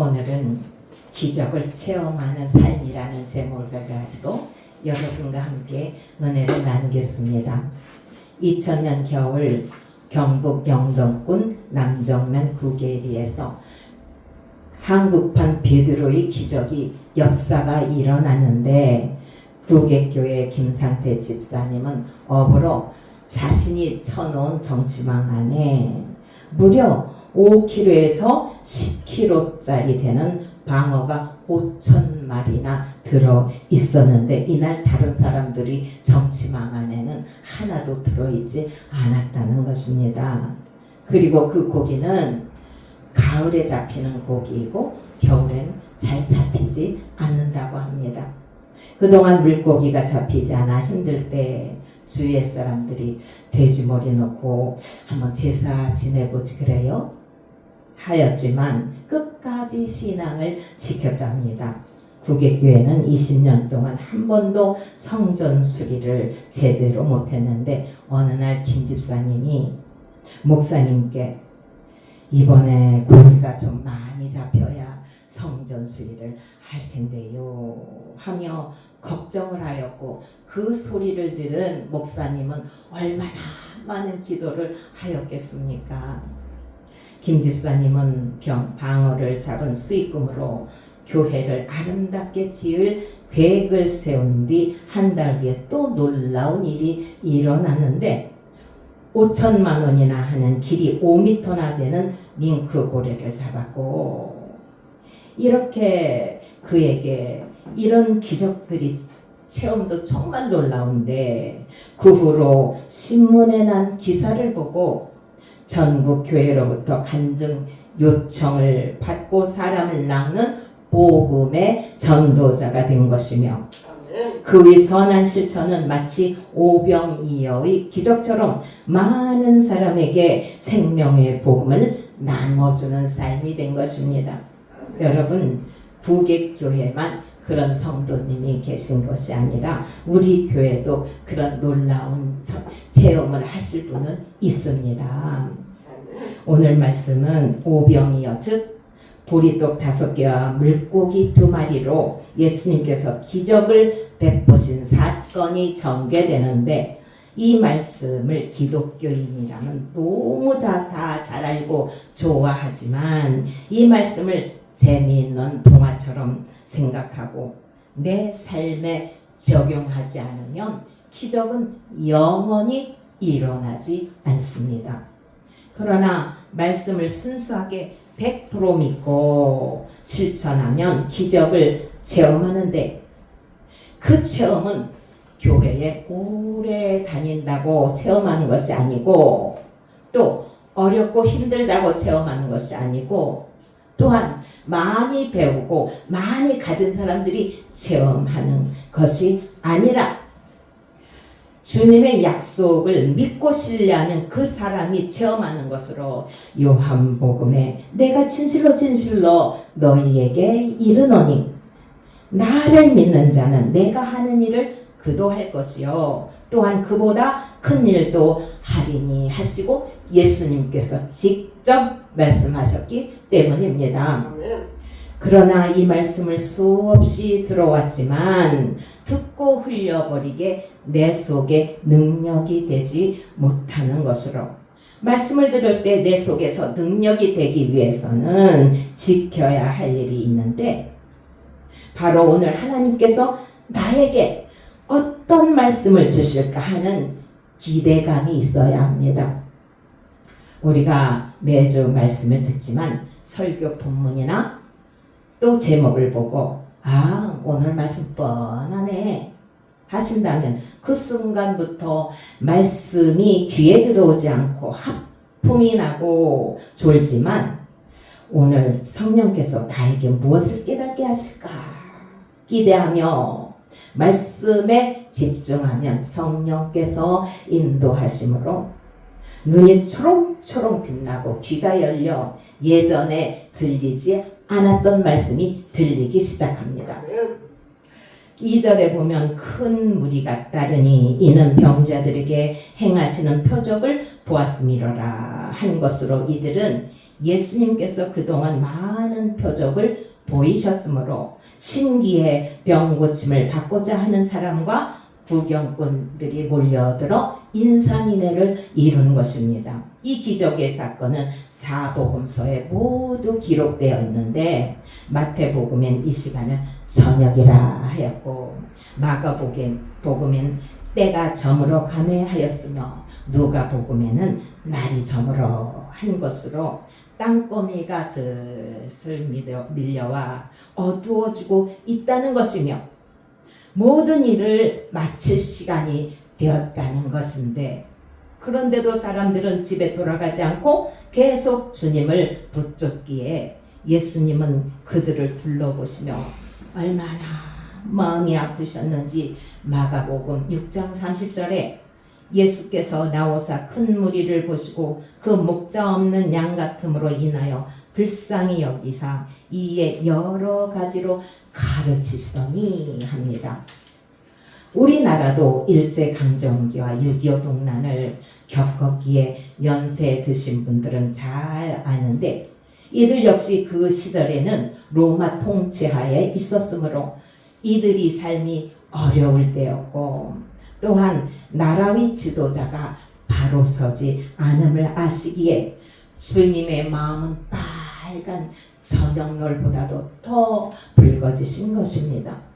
오늘은 기적을 체험하는 삶이라는 제목을 가지고 여러분과 함께 은혜를 나누겠습니다. 2000년 겨울 경북 영동군 남정면 구계리에서 한국판 베드로의 기적이 역사가 일어났는데 구계교회 김상태 집사님은 업으로 자신이 쳐놓은 정치망 안에 무려 5kg에서 10kg짜리 되는 방어가 5,000마리나 들어 있었는데 이날 다른 사람들이 정치망 안에는 하나도 들어있지 않았다는 것입니다. 그리고 그 고기는 가을에 잡히는 고기이고 겨울엔 잘 잡히지 않는다고 합니다. 그동안 물고기가 잡히지 않아 힘들 때 주위의 사람들이 돼지머리 넣고 한번 제사 지내보지 그래요? 하였지만 끝까지 신앙을 지켰답니다. 구계교회는 20년 동안 한 번도 성전 수리를 제대로 못했는데 어느 날 김 집사님이 목사님께 이번에 고기가 좀 많이 잡혀야 성전 수리를 할 텐데요 하며 걱정을 하였고 그 소리를 들은 목사님은 얼마나 많은 기도를 하였겠습니까? 김 집사님은 방어를 잡은 수익금으로 교회를 아름답게 지을 계획을 세운 뒤 한 달 후에 또 놀라운 일이 일어났는데 5천만 원이나 하는 길이 5m나 되는 밍크 고래를 잡았고 이렇게 그에게 이런 기적들이 체험도 정말 놀라운데 그 후로 신문에 난 기사를 보고 전국 교회로부터 간증 요청을 받고 사람을 낚는 복음의 전도자가 된 것이며 그의 선한 실천은 마치 오병이어의 기적처럼 많은 사람에게 생명의 복음을 나눠주는 삶이 된 것입니다. 여러분, 구계교회만 그런 성도님이 계신 것이 아니라 우리 교회도 그런 놀라운 체험을 하실 분은 있습니다. 오늘 말씀은 오병이어 즉 보리떡 5개와 물고기 2마리로 예수님께서 기적을 베푸신 사건이 전개되는데 이 말씀을 기독교인이라면 너무 다 잘 알고 좋아하지만 이 말씀을 재미있는 동화처럼 생각하고 내 삶에 적용하지 않으면 기적은 영원히 일어나지 않습니다. 그러나 말씀을 순수하게 100% 믿고 실천하면 기적을 체험하는데 그 체험은 교회에 오래 다닌다고 체험하는 것이 아니고 또 어렵고 힘들다고 체험하는 것이 아니고 또한 많이 배우고 많이 가진 사람들이 체험하는 것이 아니라 주님의 약속을 믿고 신뢰하는 그 사람이 체험하는 것으로 요한복음에 내가 진실로 너희에게 이르노니 나를 믿는 자는 내가 하는 일을 그도 할 것이요 또한 그보다 큰 일도 하리니 하시고 예수님께서 직접 말씀하셨기 때문입니다. 그러나 이 말씀을 수없이 들어왔지만 듣고 흘려버리게 내 속에 능력이 되지 못하는 것으로 말씀을 들을 때 내 속에서 능력이 되기 위해서는 지켜야 할 일이 있는데 바로 오늘 하나님께서 나에게 어떤 말씀을 주실까 하는 기대감이 있어야 합니다. 우리가 매주 말씀을 듣지만 설교 본문이나 또 제목을 보고 오늘 말씀 뻔하네 하신다면 그 순간부터 말씀이 귀에 들어오지 않고 하품이 나고 졸지만 오늘 성령께서 나에게 무엇을 깨닫게 하실까 기대하며 말씀에 집중하면 성령께서 인도하심으로 눈이 초롱초롱 빛나고 귀가 열려 예전에 들리지 않았던 말씀이 들리기 시작합니다. 2절에 보면 큰 무리가 따르니 이는 병자들에게 행하시는 표적을 보았음이로라 한 것으로 이들은 예수님께서 그동안 많은 표적을 보이셨으므로 신기해 병 고침을 받고자 하는 사람과 구경꾼들이 몰려들어 인산인해를 이루는 것입니다. 이 기적의 사건은 사복음서에 모두 기록되어 있는데 마태복음엔 이 시간을 저녁이라 하였고 마가복음엔 때가 저물어 가매 하였으며 누가복음에는 날이 저물어 한 것으로 땅거미가 슬슬 밀려와 어두워지고 있다는 것이며 모든 일을 마칠 시간이 되었다는 것인데 그런데도 사람들은 집에 돌아가지 않고 계속 주님을 붙잡기에 예수님은 그들을 둘러보시며 얼마나 마음이 아프셨는지 마가복음 6장 30절에 예수께서 나오사 큰 무리를 보시고 그 목자 없는 양 같음으로 인하여 불쌍히 여기사 이에 여러 가지로 가르치시더니 합니다. 우리나라도 일제강점기와 6.25 동란을 겪었기에 연세 드신 분들은 잘 아는데 이들 역시 그 시절에는 로마 통치하에 있었으므로 이들이 삶이 어려울 때였고 또한 나라의 지도자가 바로 서지 않음을 아시기에 주님의 마음은 빨간 저녁놀보다도 더 붉어지신 것입니다.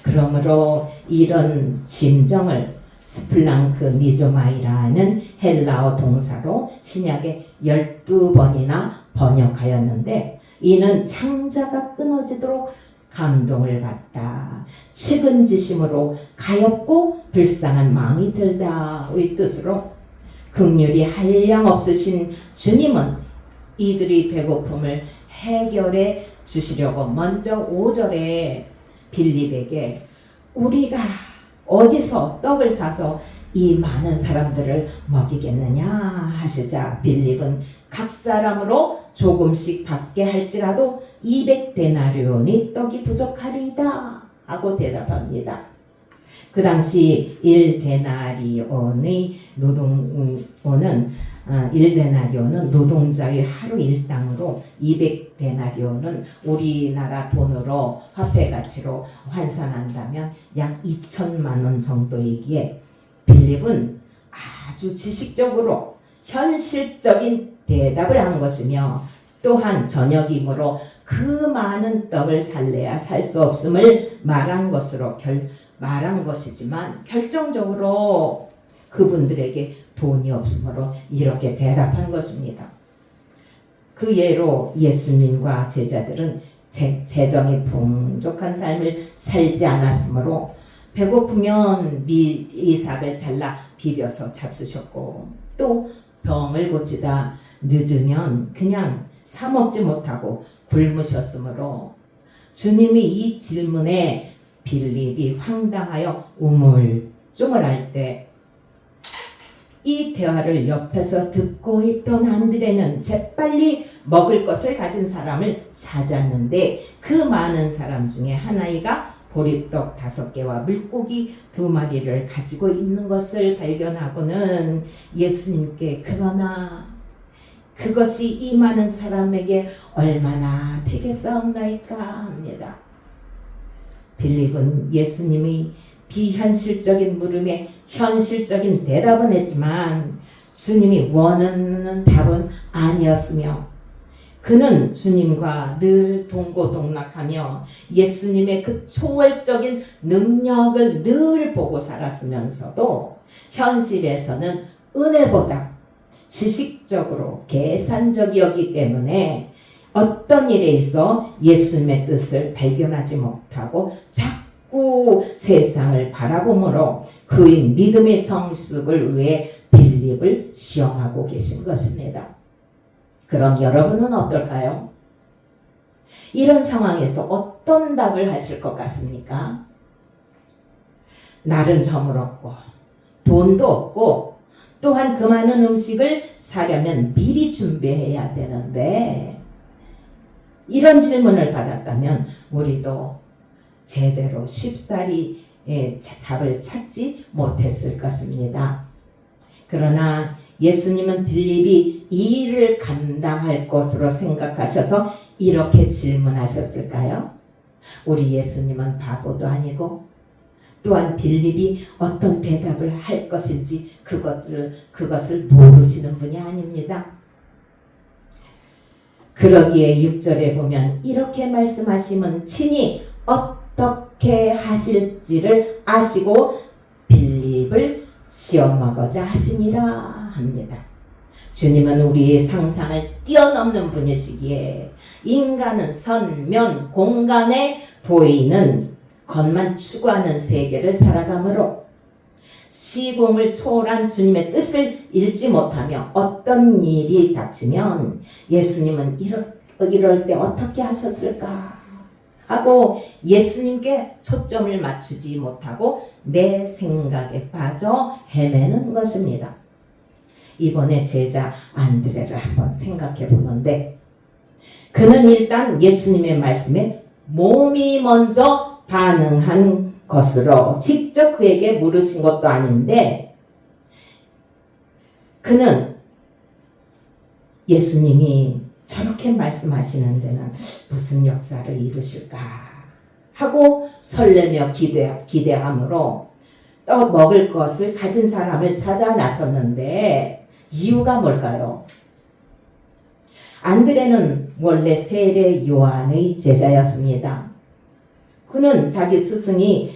그러므로 이런 심정을 스플랑크니조마이라는 헬라어 동사로 신약에 12번이나 번역하였는데 이는 창자가 끊어지도록 감동을 받다. 측은지심으로 가엾고 불쌍한 마음이 들다의 뜻으로 긍휼이 한량 없으신 주님은 이들이 배고픔을 해결해 주시려고 먼저 5절에 빌립에게 우리가 어디서 떡을 사서 이 많은 사람들을 먹이겠느냐 하시자 빌립은 각 사람으로 조금씩 받게 할지라도 200데나리온이 떡이 부족하리이다 하고 대답합니다. 그 당시 1데나리온의 노동자의 하루 일당으로 200데나리온은 우리나라 돈으로 화폐 가치로 환산한다면 약 2천만 원 정도이기에 빌립은 아주 지식적으로 현실적인 대답을 한 것이며 또한 저녁이므로 그 많은 떡을 살래야 살 수 없음을 말한 것이지만 결정적으로 그분들에게 돈이 없으므로 이렇게 대답한 것입니다. 그 예로 예수님과 제자들은 재정이 풍족한 삶을 살지 않았으므로 배고프면 미리삭을 잘라 비벼서 잡수셨고 또 병을 고치다 늦으면 그냥 사 먹지 못하고 굶으셨으므로 주님이 이 질문에 빌립이 황당하여 우물쭈물할 때 이 대화를 옆에서 듣고 있던 안드레는 재빨리 먹을 것을 가진 사람을 찾았는데 그 많은 사람 중에 하나이가 보리떡 5개와 물고기 2마리를 가지고 있는 것을 발견하고는 예수님께 그러나 그것이 이 많은 사람에게 얼마나 되겠사옵나이까 합니다. 빌립은 예수님의 비현실적인 물음에 현실적인 대답은 했지만 주님이 원하는 답은 아니었으며 그는 주님과 늘 동고동락하며 예수님의 그 초월적인 능력을 늘 보고 살았으면서도 현실에서는 은혜보다 지식적으로 계산적이었기 때문에 어떤 일에 있어 예수님의 뜻을 발견하지 못하고 자꾸 세상을 바라보므로 그의 믿음의 성숙을 위해 빌립을 시험하고 계신 것입니다. 그럼 여러분은 어떨까요? 이런 상황에서 어떤 답을 하실 것 같습니까? 날은 저물었고 돈도 없고 또한 그 많은 음식을 사려면 미리 준비해야 되는데 이런 질문을 받았다면 우리도 제대로 쉽사리 답을 찾지 못했을 것입니다. 그러나 예수님은 빌립이 이 일을 감당할 것으로 생각하셔서 이렇게 질문하셨을까요? 우리 예수님은 바보도 아니고 또한 빌립이 어떤 대답을 할 것인지 그것을 모르시는 분이 아닙니다. 그러기에 6절에 보면 이렇게 말씀하시면 친히 어떻게 하실지를 아시고 빌립을 시험하고자 하시니라 합니다. 주님은 우리의 상상을 뛰어넘는 분이시기에 인간은 선, 공간에 보이는 것만 추구하는 세계를 살아가므로 시공을 초월한 주님의 뜻을 읽지 못하며 어떤 일이 닥치면 예수님은 이럴 때 어떻게 하셨을까 하고 예수님께 초점을 맞추지 못하고 내 생각에 빠져 헤매는 것입니다. 이번에 제자 안드레를 한번 생각해 보는데 그는 일단 예수님의 말씀에 몸이 먼저 반응한 것으로 직접 그에게 물으신 것도 아닌데 그는 예수님이 저렇게 말씀하시는 데는 무슨 역사를 이루실까 하고 설레며 기대함으로 또 먹을 것을 가진 사람을 찾아 나섰는데 이유가 뭘까요? 안드레는 원래 세례 요한의 제자였습니다. 그는 자기 스승인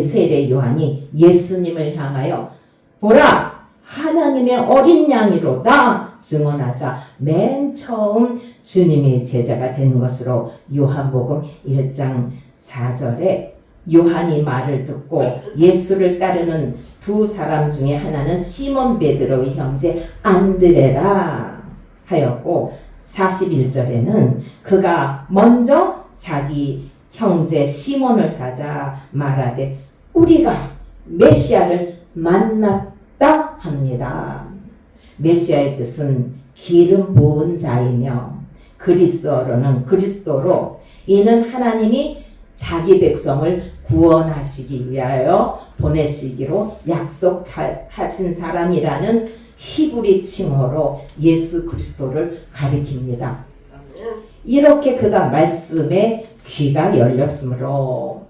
세례 요한이 예수님을 향하여 보라 하나님의 어린 양이로다 증언하자 맨 처음 주님의 제자가 된 것으로 요한복음 1장 4절에 요한이 말을 듣고 예수를 따르는 두 사람 중에 하나는 시몬 베드로의 형제 안드레라 하였고 41절에는 그가 먼저 자기 형제 시몬을 찾아 말하되 우리가 메시아를 만났다 합니다. 메시아의 뜻은 기름 부은 자이며 그리스도로 이는 하나님이 자기 백성을 구원하시기 위하여 보내시기로 약속하신 사람이라는 히브리 칭호로 예수 그리스도를 가리킵니다. 이렇게 그가 말씀에 귀가 열렸으므로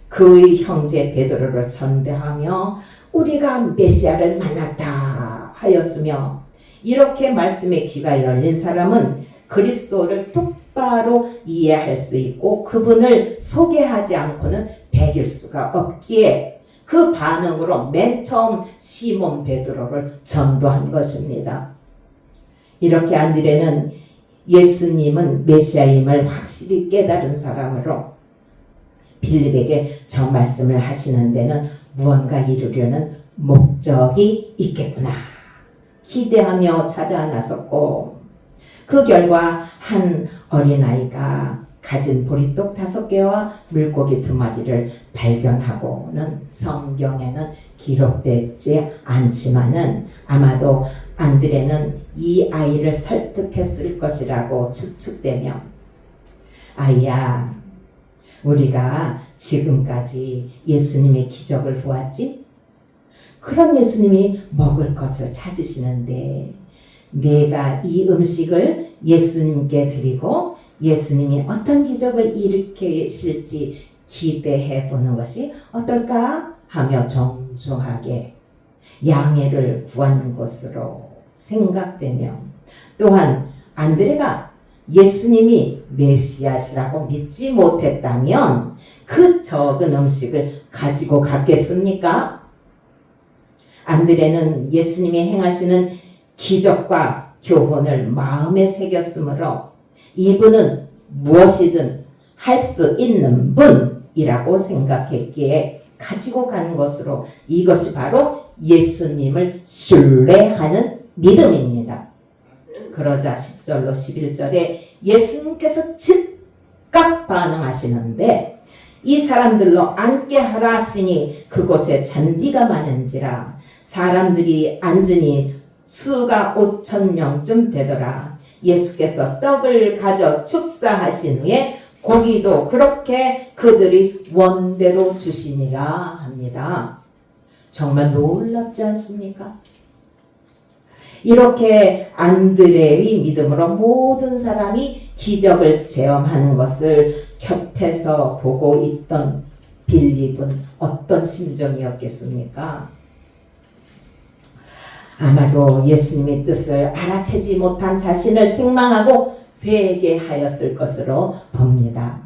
그의 형제 베드로를 전대하며 우리가 메시아를 만났다 하였으며 이렇게 말씀에 귀가 열린 사람은 그리스도를 똑바로 이해할 수 있고 그분을 소개하지 않고는 배길 수가 없기에 그 반응으로 맨 처음 시몬 베드로를 전도한 것입니다. 이렇게 안드레는 예수님은 메시아임을 확실히 깨달은 사람으로 빌립에게 저 말씀을 하시는 데는 무언가 이루려는 목적이 있겠구나 기대하며 찾아 나섰고 그 결과 한 어린아이가 가진 보리떡 5개와 물고기 2마리를 발견하고는 성경에는 기록되지 않지만은 아마도 안드레는 이 아이를 설득했을 것이라고 추측되며 아이야 우리가 지금까지 예수님의 기적을 보았지? 그런 예수님이 먹을 것을 찾으시는데 내가 이 음식을 예수님께 드리고 예수님이 어떤 기적을 일으키실지 기대해 보는 것이 어떨까 하며 정중하게 양해를 구하는 것으로 생각되며 또한 안드레가 예수님이 메시아시라고 믿지 못했다면 그 적은 음식을 가지고 갔겠습니까? 안드레는 예수님이 행하시는 기적과 교훈을 마음에 새겼으므로 이분은 무엇이든 할 수 있는 분이라고 생각했기에 가지고 가는 것으로 이것이 바로 예수님을 신뢰하는 믿음입니다. 그러자 10절로 11절에 예수님께서 즉각 반응하시는데 이 사람들로 앉게 하라 하시니 그곳에 잔디가 많은지라 사람들이 앉으니 수가 5,000명쯤 되더라. 예수께서 떡을 가져 축사하신 후에 고기도 그렇게 그들이 원대로 주시니라 합니다. 정말 놀랍지 않습니까? 이렇게 안드레의 믿음으로 모든 사람이 기적을 체험하는 것을 곁에서 보고 있던 빌립은 어떤 심정이었겠습니까? 아마도 예수님의 뜻을 알아채지 못한 자신을 책망하고 회개하였을 것으로 봅니다.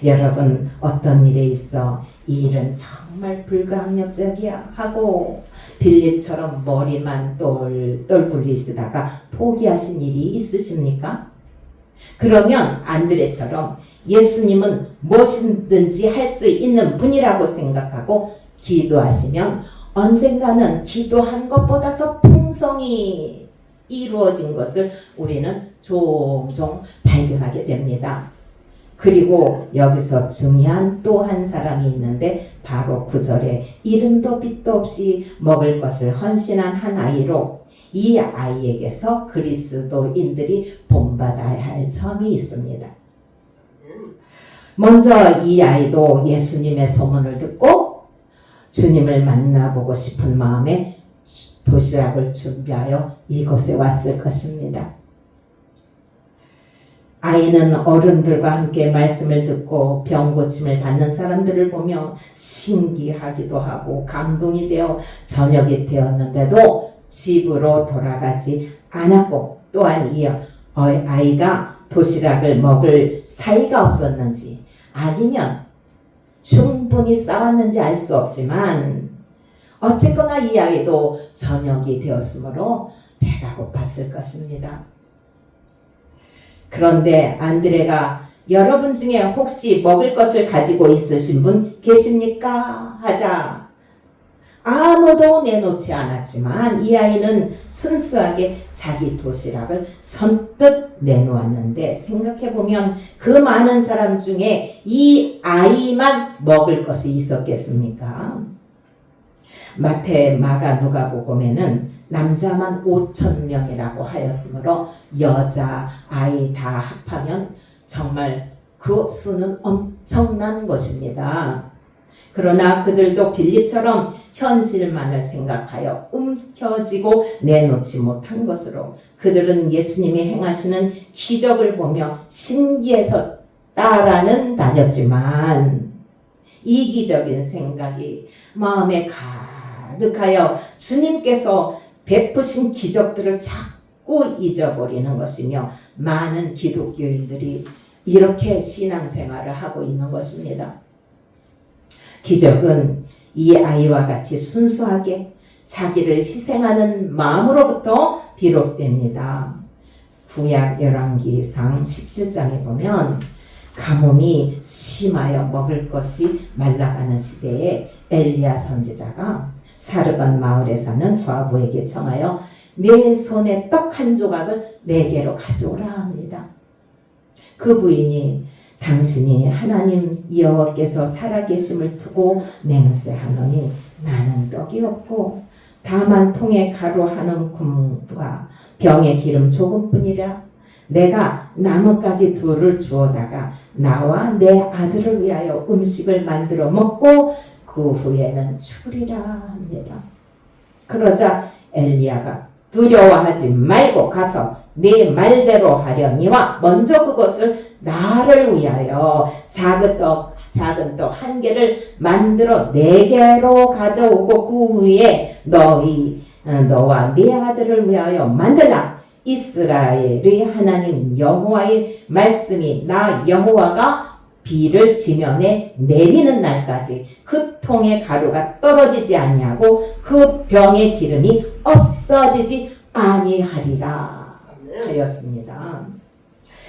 여러분, 어떤 일에 있어 이 일은 정말 불가항력적이야 하고 빌립처럼 머리만 똘똘 굴리시다가 포기하신 일이 있으십니까? 그러면 안드레처럼 예수님은 무엇이든지 할 수 있는 분이라고 생각하고 기도하시면 언젠가는 기도한 것보다 더 풍성히 이루어진 것을 우리는 종종 발견하게 됩니다. 그리고 여기서 중요한 또 한 사람이 있는데 바로 9절에 이름도 빛도 없이 먹을 것을 헌신한 한 아이로 이 아이에게서 그리스도인들이 본받아야 할 점이 있습니다. 먼저 이 아이도 예수님의 소문을 듣고 주님을 만나보고 싶은 마음에 도시락을 준비하여 이곳에 왔을 것입니다. 아이는 어른들과 함께 말씀을 듣고 병 고침을 받는 사람들을 보며 신기하기도 하고 감동이 되어 저녁이 되었는데도 집으로 돌아가지 않았고 또한 이 아이가 도시락을 먹을 사이가 없었는지 아니면 충분히 싸웠는지 알 수 없지만 어쨌거나 이 아이도 저녁이 되었으므로 배가 고팠을 것입니다. 그런데 안드레가 여러분 중에 혹시 먹을 것을 가지고 있으신 분 계십니까? 하자 아무도 내놓지 않았지만 이 아이는 순수하게 자기 도시락을 선뜻 내놓았는데 생각해보면 그 많은 사람 중에 이 아이만 먹을 것이 있었겠습니까? 마태, 마가, 누가복음에는 남자만 5,000명이라고 하였으므로 여자, 아이 다 합하면 정말 그 수는 엄청난 것입니다. 그러나 그들도 빌립처럼 현실만을 생각하여 움켜쥐고 내놓지 못한 것으로 그들은 예수님이 행하시는 기적을 보며 신기해서 따라는 다녔지만 이기적인 생각이 마음에 가득하여 주님께서 베푸신 기적들을 자꾸 잊어버리는 것이며 많은 기독교인들이 이렇게 신앙생활을 하고 있는 것입니다. 기적은 이 아이와 같이 순수하게 자기를 희생하는 마음으로부터 비롯됩니다. 구약 열왕기상 17장에 보면 가뭄이 심하여 먹을 것이 말라가는 시대에 엘리야 선지자가 사르밧 마을에 사는 과부에게 청하여 내 손에 떡 한 조각을 내게로 가져오라 합니다. 그 부인이 당신이 하나님 여호와께서 살아계심을 두고 맹세하노니 나는 떡이 없고 다만 통에 가루 한 움큼과 병에 기름 조금뿐이라 내가 나뭇가지 둘을 주워다가 나와 내 아들을 위하여 음식을 만들어 먹고 그 후에는 죽으리라 합니다. 그러자 엘리야가 두려워하지 말고 가서 네 말대로 하려니와 먼저 그것을 나를 위하여 작은 떡 한 개를 만들어 내게로 가져오고 그 후에 너와 네 아들을 위하여 만들라. 이스라엘의 하나님 여호와의 말씀이 나 여호와가 비를 지면에 내리는 날까지 그 통에 가루가 떨어지지 아니하고 그 병의 기름이 없어지지 아니하리라 하였습니다.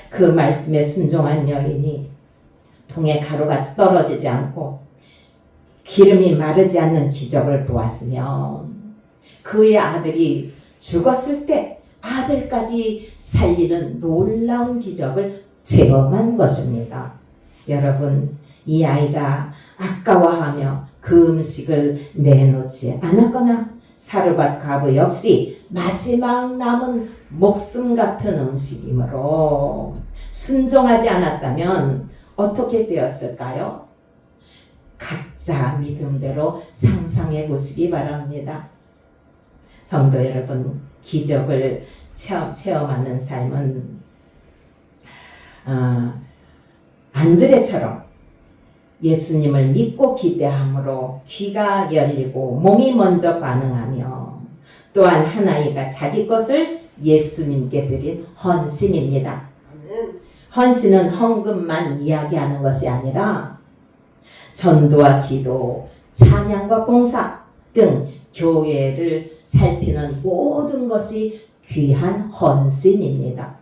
그 말씀에 순종한 여인이 통에 가루가 떨어지지 않고 기름이 마르지 않는 기적을 보았으며 그의 아들이 죽었을 때 아들까지 살리는 놀라운 기적을 체험한 것입니다. 여러분, 이 아이가 아까워하며 그 음식을 내놓지 않았거나 사르밧 과부 역시 마지막 남은 목숨 같은 음식이므로 순종하지 않았다면 어떻게 되었을까요? 각자 믿음대로 상상해 보시기 바랍니다. 성도 여러분, 기적을 체험하는 삶은 안드레처럼 예수님을 믿고 기대함으로 귀가 열리고 몸이 먼저 반응하며, 또한 하나이가 자기 것을 예수님께 드린 헌신입니다. 헌신은 헌금만 이야기하는 것이 아니라 전도와 기도, 찬양과 봉사 등 교회를 살피는 모든 것이 귀한 헌신입니다.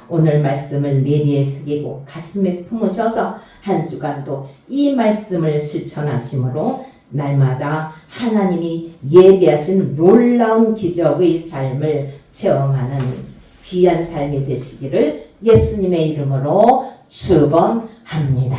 오늘 말씀을 내리에 새기고 가슴에 품으셔서 한 주간도 이 말씀을 실천하심으로 날마다 하나님이 예비하신 놀라운 기적의 삶을 체험하는 귀한 삶이 되시기를 예수님의 이름으로 축원합니다.